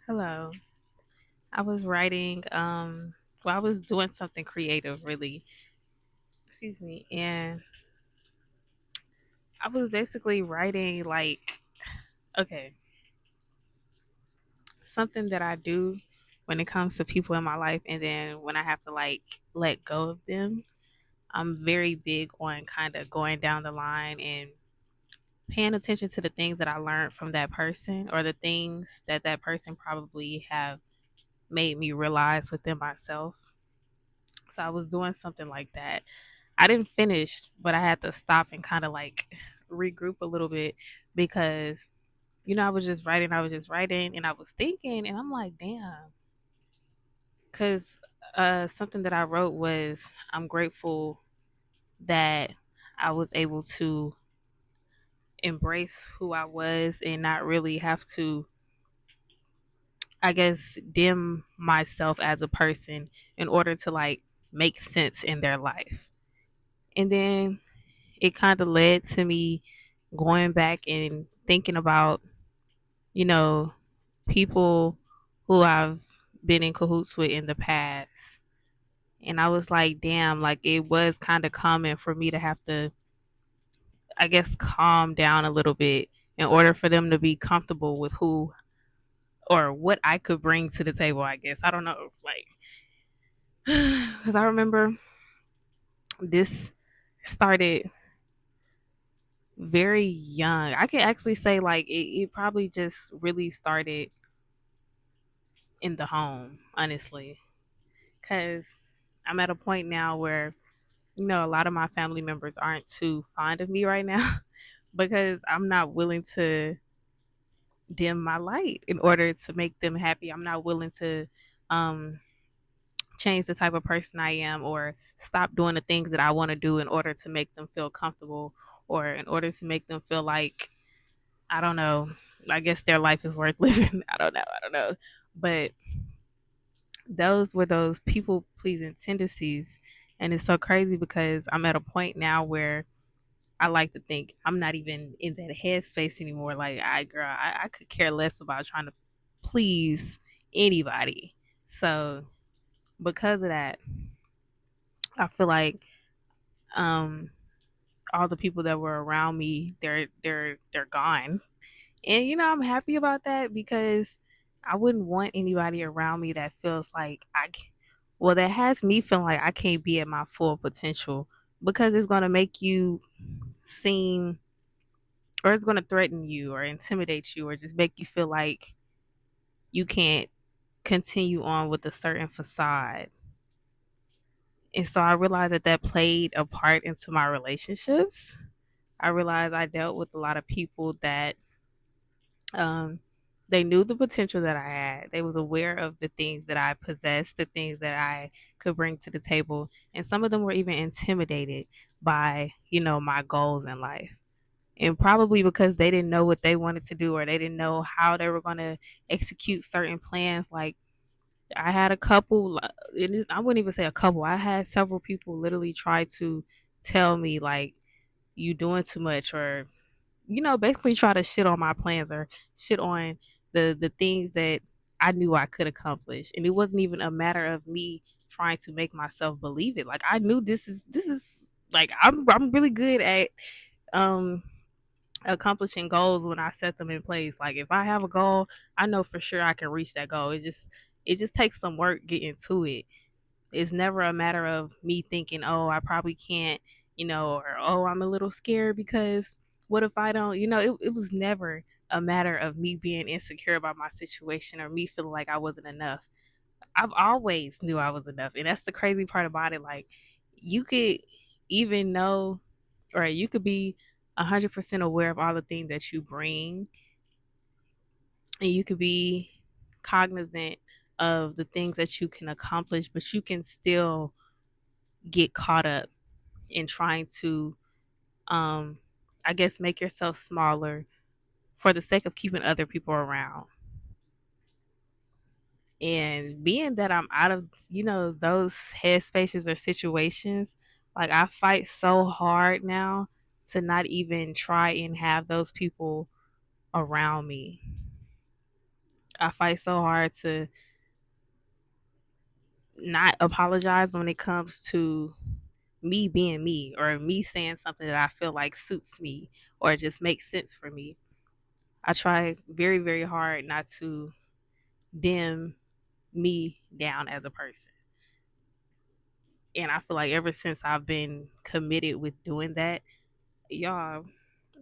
Hello. I was writing, I was doing something creative really. Excuse me. And I was basically writing like okay, something that I do when it comes to people in my life and then when I have to like let go of them. I'm very big on kind of going down the line and paying attention to the things that I learned from that person or the things that that person probably have made me realize within myself. So I was doing something like that. I didn't finish, but I had to stop and kind of like regroup a little bit because I was just writing, and I was thinking, and I'm like, damn, because something that I wrote was I'm grateful that I was able to embrace who I was and not really have to, I guess, dim myself as a person in order to like make sense in their life. And then it kind of led to me going back and thinking about, you know, people who I've been in cahoots with in the past. And I was like, damn, like it was kind of common for me to have to, I guess, calm down a little bit in order for them to be comfortable with who or what I could bring to the table, I guess. I don't know. Like, because I remember this started very young. I can actually say, like, it probably just really started in the home, honestly. Because I'm at a point now where, a lot of my family members aren't too fond of me right now because I'm not willing to dim my light in order to make them happy. I'm not willing to um, change the type of person I am or stop doing the things that I want to do in order to make them feel comfortable or in order to make them feel like, I don't know, I guess their life is worth living. I don't know. I don't know. But those were those people pleasing tendencies. And it's so crazy because I'm at a point now where I like to think I'm not even in that headspace anymore. Like, I could care less about trying to please anybody. So, because of that, I feel like um, all the people that were around me, they're gone. And I'm happy about that because I wouldn't want anybody around me that feels like well, that has me feeling like I can't be at my full potential because it's going to make you seem or it's going to threaten you or intimidate you or just make you feel like you can't continue on with a certain facade. And so I realized that that played a part into my relationships. I realized I dealt with a lot of people that um, they knew the potential that I had. They was aware of the things that I possessed, the things that I could bring to the table, and some of them were even intimidated by my goals in life. And probably because they didn't know what they wanted to do or they didn't know how they were going to execute certain plans. Like I had a couple, I wouldn't even say a couple. I had several people literally try to tell me like you doing too much or basically try to shit on my plans or shit on the things that I knew I could accomplish. And it wasn't even a matter of me trying to make myself believe it. Like I knew this is like I'm really good at um accomplishing goals when I set them in place. Like if I have a goal, I know for sure I can reach that goal. It just takes some work getting to it. It's never a matter of me thinking, oh, I probably can't, or oh, I'm a little scared because what if I don't, it was never a matter of me being insecure about my situation or me feeling like I wasn't enough. I've always knew I was enough. And that's the crazy part about it. Like you could even know or you could be 100% aware of all the things that you bring and you could be cognizant of the things that you can accomplish, but you can still get caught up in trying to um I guess make yourself smaller for the sake of keeping other people around. And being that I'm out of, those headspaces or situations, like I fight so hard now to not even try and have those people around me. I fight so hard to not apologize when it comes to me being me or me saying something that I feel like suits me or just makes sense for me. I try very, very hard not to dim me down as a person. And I feel like ever since I've been committed with doing that, y'all,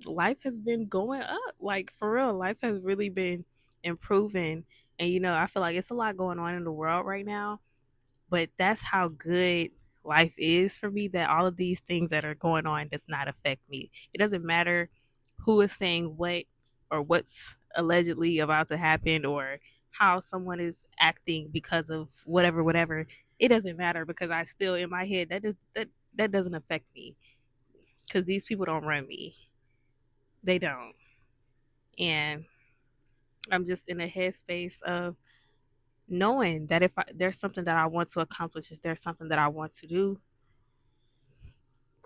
life has been going up. Like for real, life has really been improving. And I feel like it's a lot going on in the world right now, but that's how good life is for me, that all of these things that are going on does not affect me. It doesn't matter who is saying what or what's allegedly about to happen or how someone is acting because of whatever. It doesn't matter because I still in my head that doesn't affect me because these people don't run me. They don't. And I'm just in a headspace of knowing that if there's something that I want to accomplish, if there's something that I want to do,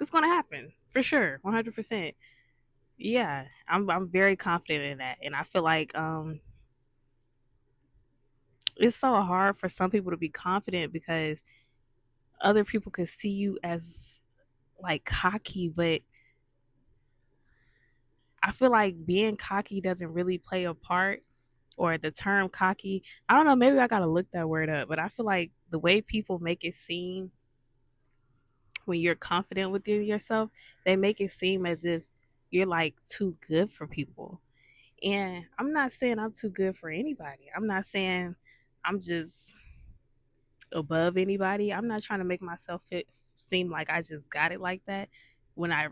it's going to happen for sure, 100%. Yeah, I'm very confident in that, and I feel like it's so hard for some people to be confident because other people could see you as like cocky, but I feel like being cocky doesn't really play a part, or the term cocky. I don't know, maybe I gotta look that word up, but I feel like the way people make it seem when you're confident within yourself, they make it seem as if you're like too good for people. And I'm not saying I'm too good for anybody. I'm not saying I'm just above anybody. I'm not trying to make myself seem like I just got it like that. When I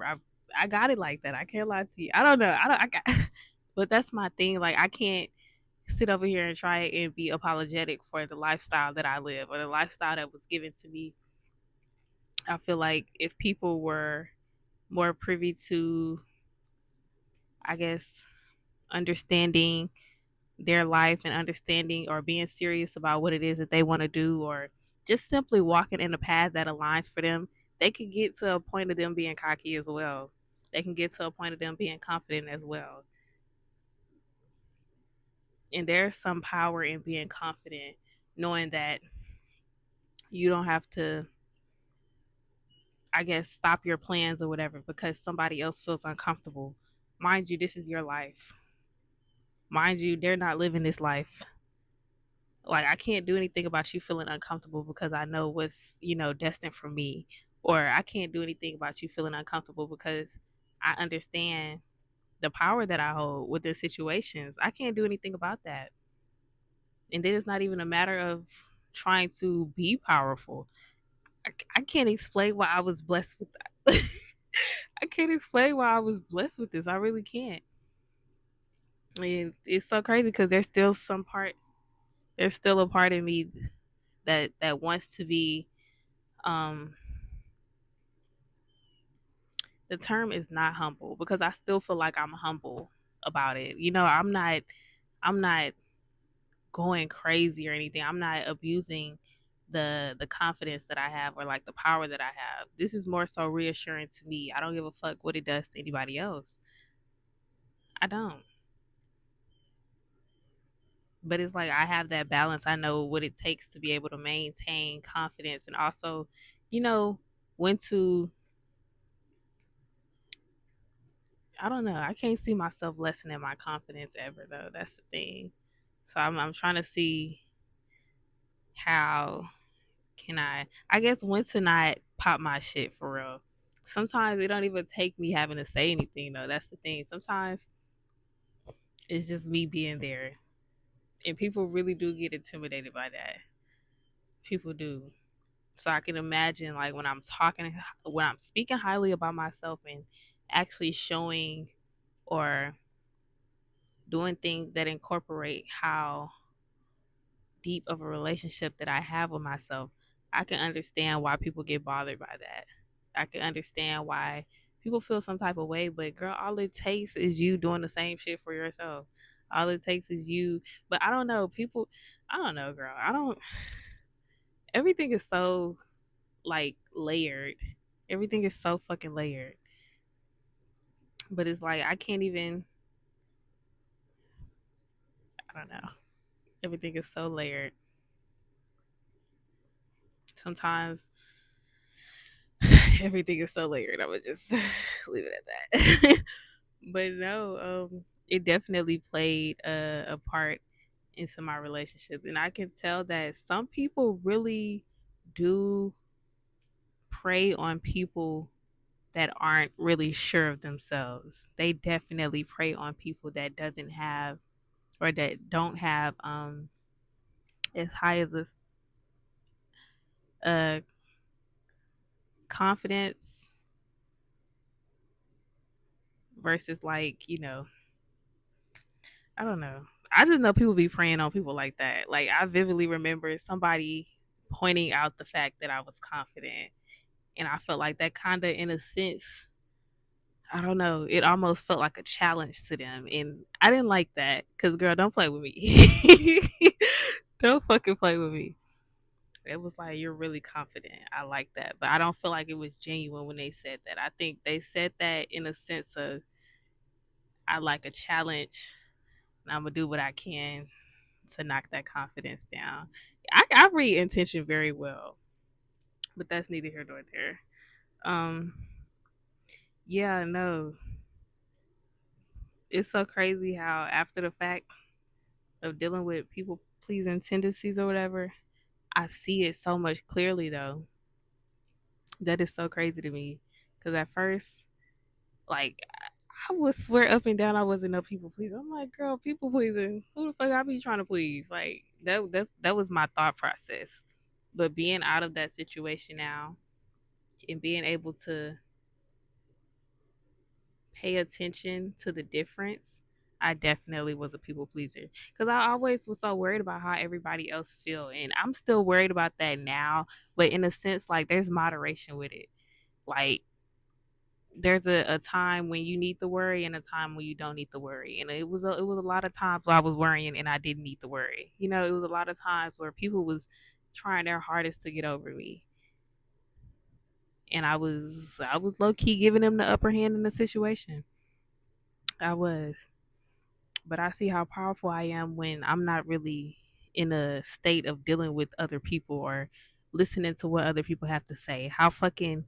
got it like that. I can't lie to you. I don't know. I don't. I got, but that's my thing. Like I can't sit over here and try and be apologetic for the lifestyle that I live or the lifestyle that was given to me. I feel like if people were more privy to, I guess, understanding their life and understanding or being serious about what it is that they want to do, or just simply walking in a path that aligns for them, they can get to a point of them being cocky as well. They can get to a point of them being confident as well. And there's some power in being confident, knowing that you don't have to, I guess, stop your plans or whatever because somebody else feels uncomfortable. Mind you, this is your life. Mind you, they're not living this life. Like I can't do anything about you feeling uncomfortable because I know what's destined for me, or I can't do anything about you feeling uncomfortable because I understand the power that I hold with the situations. I can't do anything about that. And then it's not even a matter of trying to be powerful. I can't explain why I was blessed with that. I can't explain why I was blessed with this. I really can't. And it's so crazy because there's still a part of me that wants to be um the term is not humble because I still feel like I'm humble about it. I'm not going crazy or anything. I'm not abusing the confidence that I have or like the power that I have. This is more so reassuring to me. I don't give a fuck what it does to anybody else. I don't. But it's like I have that balance. I know what it takes to be able to maintain confidence and also, you know, when to I don't know. I can't see myself lessening my confidence ever though. That's the thing. So I'm trying to see how can I guess when to not pop my shit for real. Sometimes it don't even take me having to say anything though. That's the thing. Sometimes it's just me being there. And people really do get intimidated by that. People do. So I can imagine like when I'm speaking highly about myself and actually showing or doing things that incorporate how deep of a relationship that I have with myself, I can understand why people get bothered by that. I can understand why people feel some type of way, but girl, all it takes is you doing the same shit for yourself. All it takes is you. But I don't know, people, I don't know, girl. I don't, everything is so like layered. Everything is so fucking layered. But it's like, I can't even, I don't know. Everything is so layered. Sometimes everything is so layered. I would just leave it at that. But no, it definitely played a part into my relationship, and I can tell that some people really do prey on people that aren't really sure of themselves. They definitely prey on people that doesn't have or that don't have as high as a confidence versus like, I don't know. I just know people be preying on people like that. Like I vividly remember somebody pointing out the fact that I was confident, and I felt like that kind of in a sense, I don't know, it almost felt like a challenge to them, and I didn't like that cuz girl, don't play with me. Don't fucking play with me. It was like you're really confident. I like that, but I don't feel like it was genuine when they said that. I think they said that in a sense of I like a challenge, and I'm gonna do what I can to knock that confidence down. I read intention very well, but that's neither here nor there. Um, yeah, no, it's so crazy how after the fact of dealing with people pleasing tendencies or whatever, I see it so much clearly though. That is so crazy to me because at first, like, I would swear up and down I wasn't no people pleaser. I'm like, girl, people pleasing. Who the fuck I be trying to please? Like that was my thought process. But being out of that situation now and being able to pay attention to the difference, I definitely was a people pleaser because I always was so worried about how everybody else feel, and I'm still worried about that now. But in a sense, like there's moderation with it. Like there's a time when you need to worry and a time when you don't need to worry, and it was a lot of times where I was worrying and I didn't need to worry. It was a lot of times where people was trying their hardest to get over me, and I was low key giving them the upper hand in the situation. I was. But I see how powerful I am when I'm not really in a state of dealing with other people or listening to what other people have to say. How fucking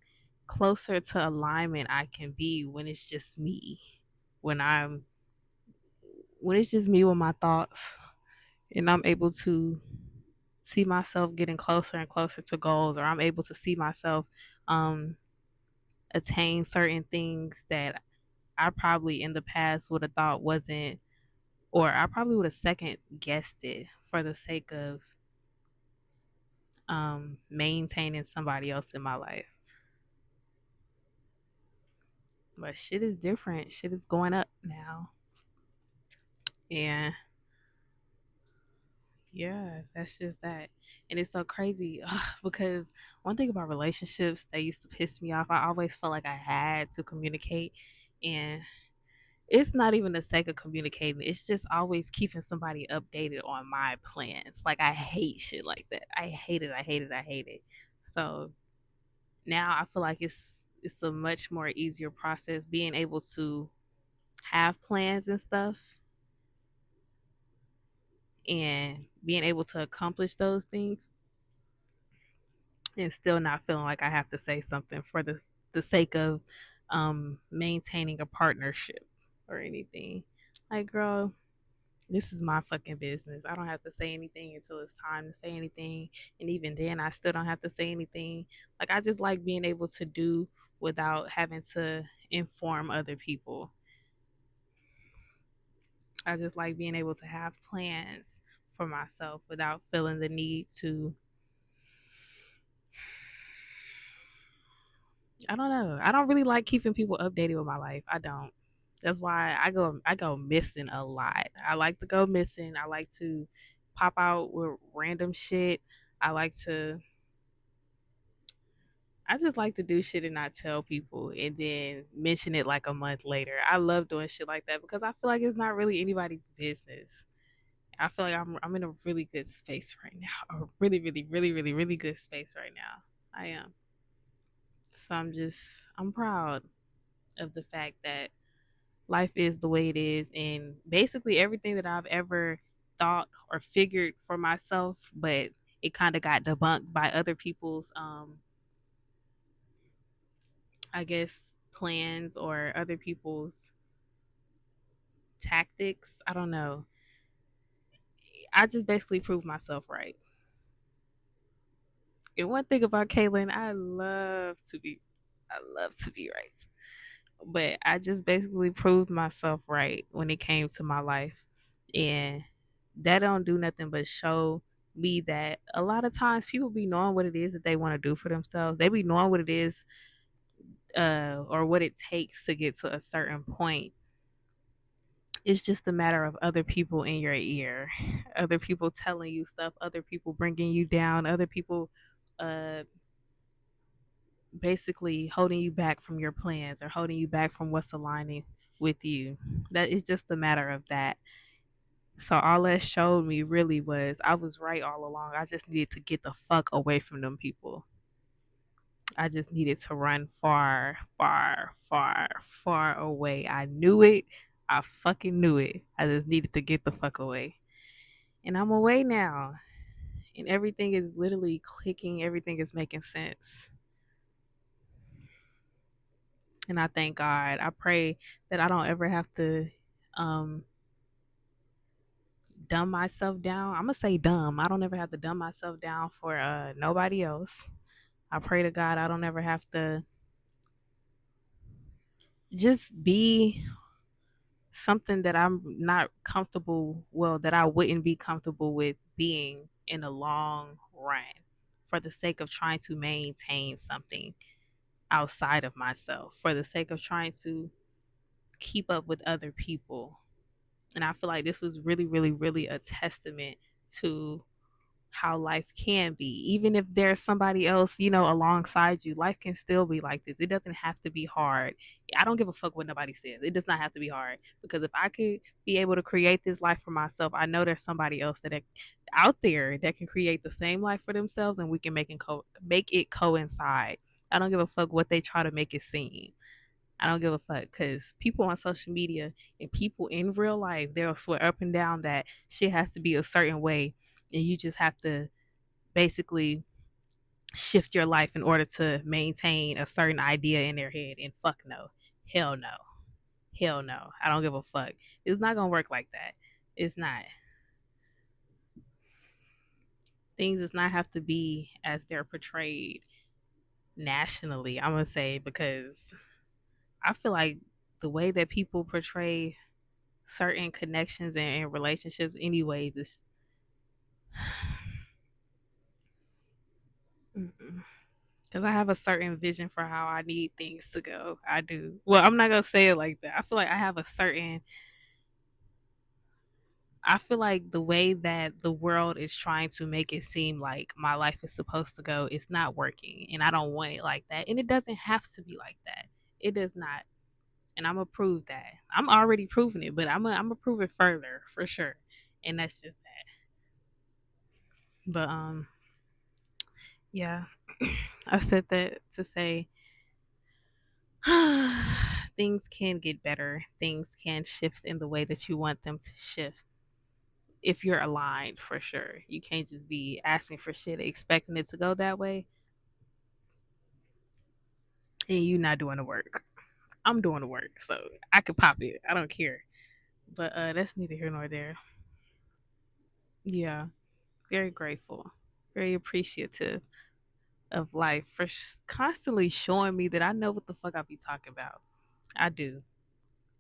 closer to alignment I can be when it's just me. When I'm when it's just me with my thoughts and I'm able to see myself getting closer and closer to goals, or I'm able to see myself um attain certain things that I probably in the past would have thought wasn't, or I probably would have second guessed it for the sake of maintaining somebody else in my life. But shit is different. Shit is going up now. And yeah, that's just that. And it's so crazy because one thing about relationships that used to piss me off, I always felt like I had to communicate. And it's not even the sake of communicating, it's just always keeping somebody updated on my plans. Like, I hate shit like that. I hate it. I hate it. I hate it. So now I feel like it's a much more easier process being able to have plans and stuff and being able to accomplish those things and still not feeling like I have to say something for the sake of maintaining a partnership or anything. Like, girl, this is my fucking business. I don't have to say anything until it's time to say anything. And even then, I still don't have to say anything. Like, I just like being able to do without having to inform other people. I just like being able to have plans for myself without feeling the need to. I don't know. I don't really like keeping people updated with my life. I don't. That's why I go missing a lot. I like to go missing. I like to pop out with random shit. I like to I just like to do shit and not tell people and then mention it like a month later. I love doing shit like that because I feel like it's not really anybody's business. I feel like I'm in a really good space right now. A really, really, really, really, really good space right now. I am. So I'm proud of the fact that life is the way it is, and basically everything that I've ever thought or figured for myself, but it kind of got debunked by other people's I guess plans or other people's tactics. I don't know. I just basically proved myself right. And one thing about Caitlin, I love to be right. But I just basically proved myself right when it came to my life. And that don't do nothing but show me that a lot of times people be knowing what it is that they want to do for themselves. They be knowing what it is or what it takes to get to a certain point. It's just a matter of other people in your ear, other people telling you stuff, other people bringing you down, other people uh, basically holding you back from your plans or holding you back from what's aligning with you. That is just a matter of that. So all that showed me really was I was right all along. I just needed to get the fuck away from them people. I just needed to run far, far, far, far away. I knew it. I fucking knew it. I just needed to get the fuck away. And I'm away now. And everything is literally clicking. Everything is making sense. And I thank God. I pray that I don't ever have to um dumb myself down. I'm gonna say dumb. I don't ever have to dumb myself down for nobody else. I pray to God I don't ever have to just be something that I'm not comfortable, well, that I wouldn't be comfortable with being in the long run for the sake of trying to maintain something outside of myself, for the sake of trying to keep up with other people. And I feel like this was really, really, really a testament to how life can be. Even if there's somebody else, alongside you, life can still be like this. It doesn't have to be hard. I don't give a fuck what nobody says. It does not have to be hard. Because if I could be able to create this life for myself, I know there's somebody else that out there that can create the same life for themselves, and we can make it coincide. I don't give a fuck what they try to make it seem. I don't give a fuck because people on social media and people in real life, they'll swear up and down that shit has to be a certain way. And you just have to basically shift your life in order to maintain a certain idea in their head. And fuck no. Hell no. Hell no. I don't give a fuck. It's not going to work like that. It's not. Things does not have to be as they're portrayed nationally, I'm going to say, because I feel like the way that people portray certain connections and relationships anyways is because I have a certain vision for how I need things to go. I do. Well, I'm not gonna say it like that. I feel like I have a certain. I feel like the way that the world is trying to make it seem like my life is supposed to go is not working, and I don't want it like that. And it doesn't have to be like that. It does not. And I'm gonna prove that. I'm already proving it, but I'm gonna prove it further for sure. And that's just that. But yeah, I said that to say things can get better. Things can shift in the way that you want them to shift if you're aligned for sure. You can't just be asking for shit, expecting it to go that way, and you not doing the work. I'm doing the work, so I could pop it. I don't care. But that's neither here nor there. Yeah, very grateful, very appreciative of life for constantly showing me that I know what the fuck I be talking about. I do.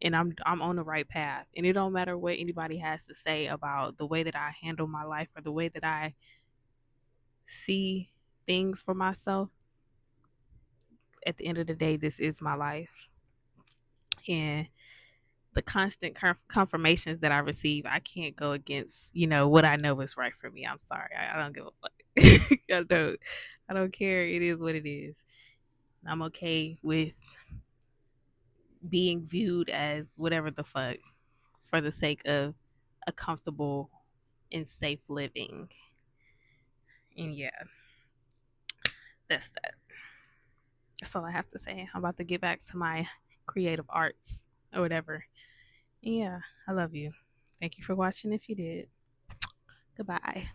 And I'm on the right path. And it don't matter what anybody has to say about the way that I handle my life or the way that I see things for myself. At the end of the day, this is my life. And the constant confirmations that I receive, I can't go against, what I know is right for me. I'm sorry. I don't give a fuck. I don't care. It is what it is. I'm okay with being viewed as whatever the fuck for the sake of a comfortable and safe living. And yeah, that's that. That's all I have to say. I'm about to get back to my creative arts or whatever. And yeah, I love you. Thank you for watching if you did. Goodbye.